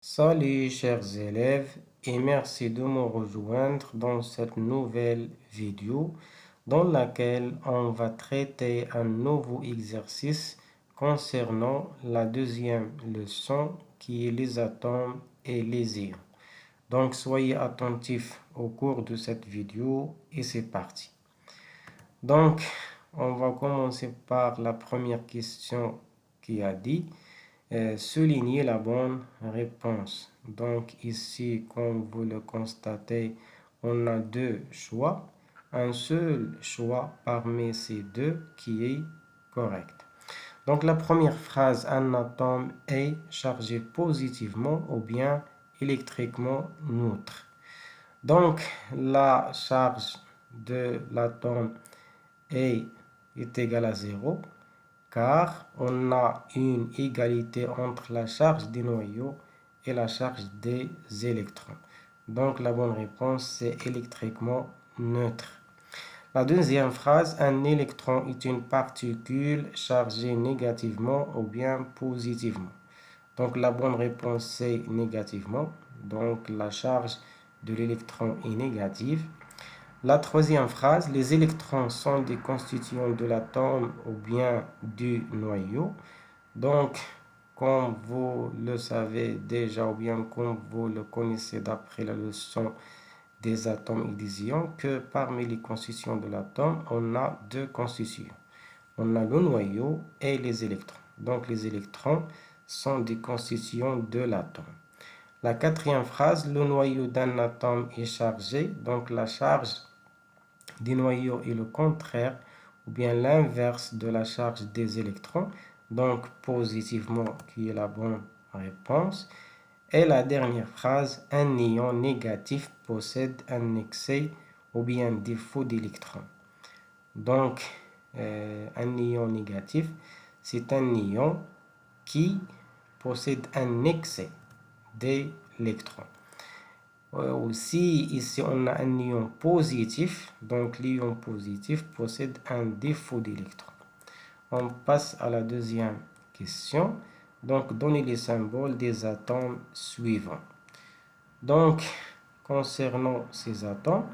Salut chers élèves et merci de me rejoindre dans cette nouvelle vidéo dans laquelle on va traiter un nouveau exercice concernant la deuxième leçon qui est les atomes et les ions. Donc soyez attentifs au cours de cette vidéo et c'est parti. Donc on va commencer par la première question qui a dit souligner la bonne réponse. Donc ici, comme vous le constatez, on a deux choix. Un seul choix parmi ces deux qui est correct. Donc la première phrase, un atome est chargé positivement ou bien électriquement neutre. Donc la charge de l'atome est égale à 0 car on a une égalité entre la charge des noyaux et la charge des électrons. Donc la bonne réponse c'est électriquement neutre. La deuxième phrase, un électron est une particule chargée négativement ou bien positivement. Donc la bonne réponse c'est négativement. Donc la charge de l'électron est négative. La troisième phrase, les électrons sont des constituants de l'atome ou bien du noyau. Donc, comme vous le savez déjà ou bien comme vous le connaissez d'après la leçon des atomes et des ions, que parmi les constituants de l'atome, on a deux constituants. On a le noyau et les électrons. Donc, les électrons sont des constituants de l'atome. La quatrième phrase, le noyau d'un atome est chargé. Donc, la charge des noyaux est le contraire ou bien l'inverse de la charge des électrons, donc positivement qui est la bonne réponse. Et la dernière phrase, un ion négatif possède un excès ou bien un défaut d'électrons. Donc un ion négatif, c'est un ion qui possède un excès d'électrons. Aussi, ici, on a un ion positif. Donc, l'ion positif possède un défaut d'électrons. On passe à la deuxième question. Donc, donnez les symboles des atomes suivants. Donc, concernant ces atomes,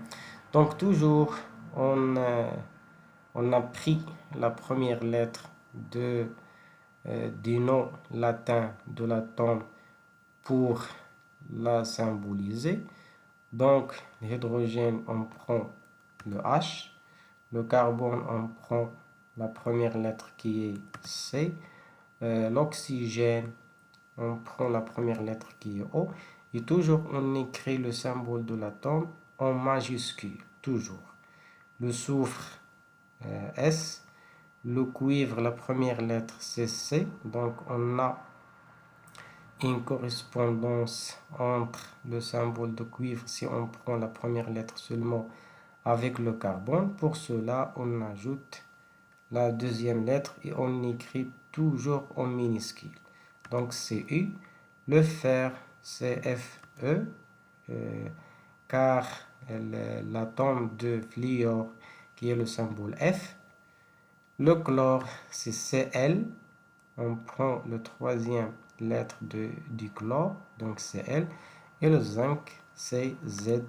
donc toujours, on a pris la première lettre du nom latin de l'atome pour la symboliser. Donc, l'hydrogène, on prend le H. Le carbone, on prend la première lettre qui est C. L'oxygène, on prend la première lettre qui est O. Et toujours, on écrit le symbole de l'atome en majuscule. Toujours. Le soufre, S. Le cuivre, la première lettre, c'est C. Donc, on a une correspondance entre le symbole de cuivre si on prend la première lettre seulement avec le carbone. Pour cela, on ajoute la deuxième lettre et on écrit toujours en minuscule. Donc, Cu. Le fer, c'est Fe, car l'atome de fluor qui est le symbole F. Le chlore, c'est Cl. On prend le troisième lettre du chlore, donc Cl. Et le zinc, c'est Zn.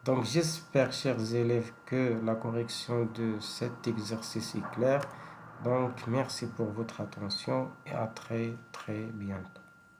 Donc j'espère, chers élèves, que la correction de cet exercice est claire. Donc merci pour votre attention et à très bientôt.